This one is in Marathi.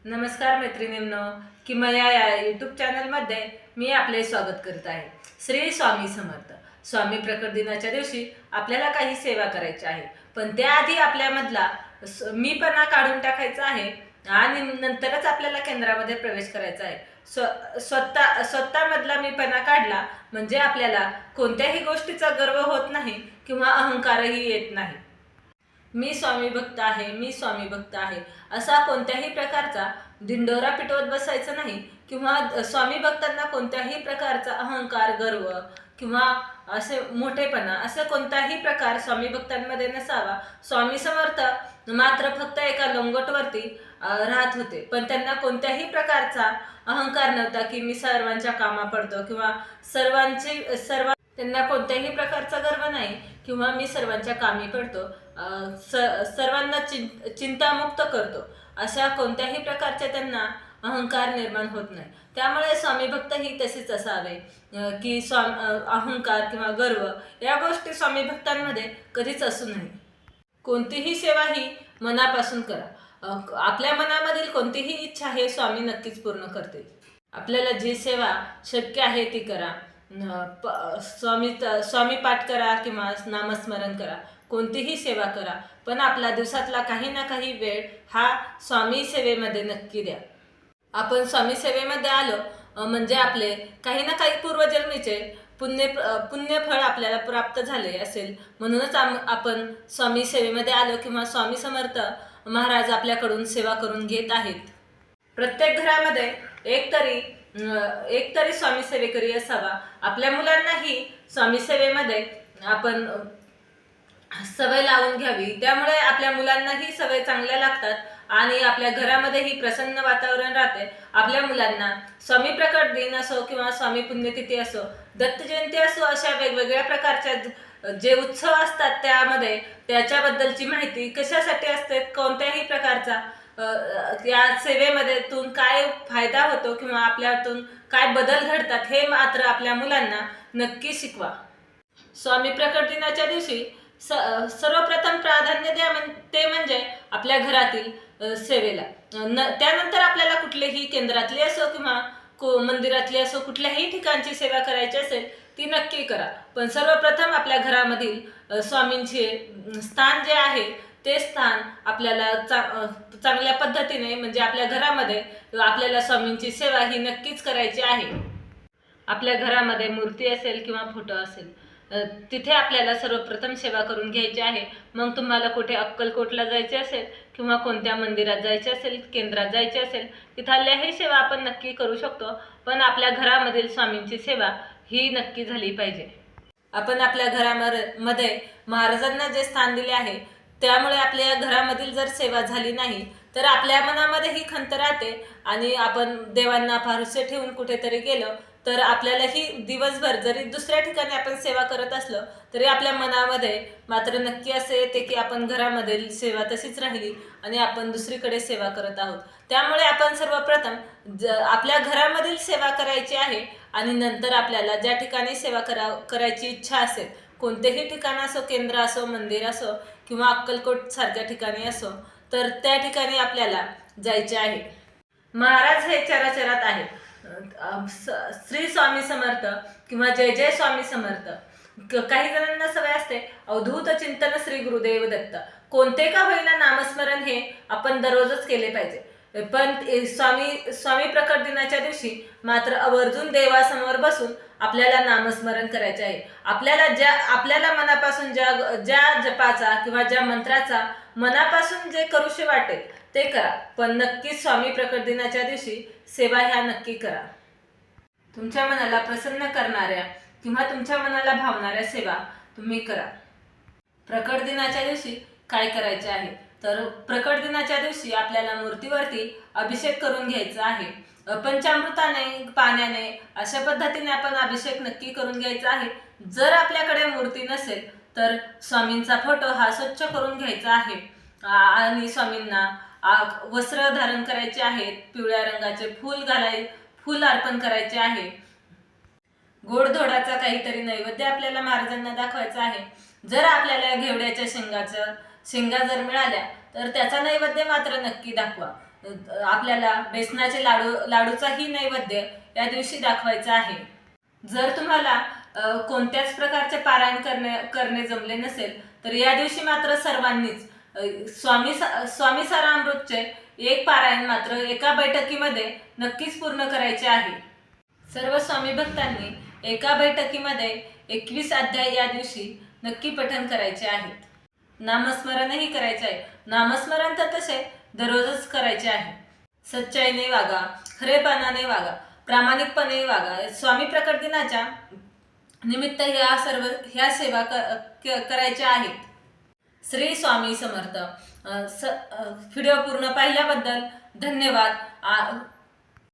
नमस्कार मैत्रिणींनो, किमया या यूट्यूब चॅनलमध्ये मी आपले स्वागत करत आहे. श्री स्वामी समर्थ. स्वामी प्रकट दिनाच्या दिवशी आपल्याला काही सेवा करायची आहे, पण त्याआधी आपल्यामधला मीपणा काढून टाकायचा आहे आणि नंतरच आपल्याला केंद्रामध्ये प्रवेश करायचा आहे. स्वतःमधला मीपणा काढला म्हणजे आपल्याला कोणत्याही गोष्टीचा गर्व होत नाही किंवा अहंकारही येत नाही. मी स्वामी भक्त आहे, मी स्वामी भक्त आहे असा कोणत्याही प्रकारचा दिंडोरा पिटवत बसायचं नाही किंवा स्वामी भक्तांना कोणत्याही प्रकारचा अहंकार, गर्व किंवा असे मोठेपणा असं कोणताही प्रकार स्वामी भक्तांमध्ये नसावा. स्वामी समर्थ मात्र फक्त एका लोंगोटवरती राहत होते, पण त्यांना कोणत्याही प्रकारचा अहंकार नव्हता की मी सर्वांच्या कामा पडतो किंवा त्यांना कोणत्याही प्रकारचा गर्व नाही किंवा मी सर्वांच्या कामी पडतो, सर्वांना चिंतामुक्त करतो अशा कोणत्याही प्रकारचे त्यांना अहंकार निर्माण होत नाही. त्यामुळे स्वामी भक्तही तसेच असावे की अहंकार किंवा गर्व या गोष्टी स्वामी भक्तांमध्ये कधीच असू नये. कोणतीही सेवा ही मनापासून करा. आपल्या मनामधील कोणतीही इच्छा हे स्वामी नक्कीच पूर्ण करतील. आपल्याला जी सेवा शक्य आहे ती करा. स्वामी पाठ करा किंवा नामस्मरण करा, कोणतीही सेवा करा, पण आपला दिवसातला काही ना काही वेळ हा स्वामी सेवेमध्ये नक्की द्या. आपण स्वामी सेवेमध्ये आलो म्हणजे आपले काही ना काही पूर्वजन्मीचे पुण्यफळ आपल्याला प्राप्त झाले असेल, म्हणूनच आपण स्वामी सेवेमध्ये आलो किंवा स्वामी समर्थ महाराज आपल्याकडून सेवा करून घेत आहेत. प्रत्येक घरामध्ये एक तरी स्वामी सेवेकरी असावा. आपल्या मुलांनाही स्वामी सेवेमध्ये आपण सवय लावून घ्यावी, त्यामुळे आपल्या मुलांनाही सवय चांगल्या लागतात आणि आपल्या घरामध्येही प्रसन्न वातावरण राहते. आपल्या मुलांना स्वामी प्रकट दिन असो किंवा स्वामी पुण्यतिथी असो, दत्त जयंती असो, अशा वेगवेगळ्या प्रकारच्या जे उत्सव असतात त्याच्याबद्दलची माहिती कशासाठी असते, कोणत्याही प्रकारचा या सेवेमध्ये काय फायदा होतो किंवा आपल्यातून काय बदल घडतात हे मात्र आपल्या मुलांना नक्की शिकवा. स्वामी प्रकट दिनाच्या दिवशी सर्वप्रथम प्राधान्य द्या ते म्हणजे आपल्या घरातील सेवेला. त्यानंतर आपल्याला कुठलेही केंद्रातली असो किंवा मंदिरातली असो, कुठल्याही ठिकाणची सेवा करायची असेल ती नक्की करा, पण सर्वप्रथम आपल्या घरामधील स्वामींचे स्थान जे आहे ते स्थान आपल्याला चांगल्या पद्धतीने म्हणजे आपल्या घरामध्ये आपल्याला स्वामींची सेवा ही नक्कीच करायची आहे. आपल्या घरामध्ये मूर्ती असेल किंवा फोटो असेल तिथे आपल्याला सर्वप्रथम सेवा करून घ्यायची आहे. मग तुम्हाला कुठे अक्कलकोटला जायचे असेल किंवा कोणत्या मंदिरात जायचे असेल, केंद्रात जायचे असेल, तिथल्याही सेवा आपण नक्की करू शकतो, पण आपल्या घरामधील स्वामींची सेवा ही नक्की झाली पाहिजे. आपण आपल्या घरामध्ये महाराजांना जे स्थान दिले आहे त्यामुळे आपल्या घरामधील जर सेवा झाली नाही तर आपल्या मनामध्ये ही खंत राहते आणि आपण देवांना फारसे ठेवून कुठेतरी गेलो तर आपल्यालाही दिवसभर जरी दुसऱ्या ठिकाणी आपण सेवा करत असलो तरी आपल्या मनामध्ये मात्र नक्की असे येते की आपण घरामधील सेवा तशीच राहिली आणि आपण दुसरीकडे सेवा करत आहोत. त्यामुळे आपण सर्वप्रथम आपल्या घरामधील सेवा करायची आहे आणि नंतर आपल्याला ज्या ठिकाणी सेवा करायची इच्छा असेल, कोणतेही ठिकाण असो, केंद्र असो, मंदिर असो किंवा अक्कलकोट सारख्या ठिकाणी असो, तर त्या ठिकाणी आपल्याला जायचे आहे. महाराज हे चराचरात आहेत. श्री स्वामी समर्थ किंवा जय जय स्वामी समर्थ. काही जणांना सवय असते अवधूत चिंतन श्री गुरुदेव दत्त. कोणते का होईना नामस्मरण हे आपण दररोजच केले पाहिजे, पण स्वामी प्रकट दिनाच्या दिवशी मात्र आवर्जून देवासमोर बसून आपल्याला नामस्मरण करायचे आहे. आपल्याला मनापासून ज्या जपाचा किंवा ज्या मंत्राचा मनापासून जे करूशे वाटेल ते करा, पण नक्कीच स्वामी प्रकट दिनाच्या दिवशी सेवा ह्या नक्की करा. तुमच्या मनाला प्रसन्न करणाऱ्या किंवा तुमच्या मनाला भावणाऱ्या सेवा तुम्ही करा. प्रकट दिनाच्या दिवशी काय करायचे आहे तर प्रकट दिनाच्या दिवशी आपल्याला मूर्तीवरती अभिषेक करून घ्यायचा आहे. पंचामृताने, पाण्याने अशा पद्धतीने आपण अभिषेक नक्की करून घ्यायचा आहे. जर आपल्याकडे मूर्ती नसेल तर स्वामींचा फोटो हा स्वच्छ करून घ्यायचा आहे आणि स्वामींना वस्त्र धारण करायचे आहेत, पिवळ्या रंगाचे फूल अर्पण करायचे आहे. गोडधोडाचा काहीतरी नैवेद्य आपल्याला महाराजांना दाखवायचा आहे. जर आपल्याला घेवड्याच्या शेंगा जर मिळाल्या तर त्याचा नैवेद्य मात्र नक्की दाखवा. आपल्याला बेसनाचे लाडूचाही नैवेद्य या दिवशी दाखवायचा आहे. जर तुम्हाला कोणत्याच प्रकारचे पारायण करणे जमले नसेल तर या दिवशी मात्र सर्वांनीच स्वामी सारामृतचे एक पारायण मात्र एका बैठकीमध्ये नक्कीच पूर्ण करायचे आहे. सर्व स्वामी भक्तांनी एका बैठकीमध्ये 21 अध्याय या दिवशी नक्की पठण करायचे आहेत. नामस्मरणही करायचे आहे. नामस्मरण तर तसे दररोजच करायचे आहे. सच्चाईने वागा, खरेपणाने वागा, प्रामाणिकपणे वागा. स्वामी प्रकट दिनाच्या निमित्त ह्या सेवा करायच्या आहेत. श्री स्वामी समर्थ. व्हिडिओ पूर्ण पाहिल्याबद्दल धन्यवाद.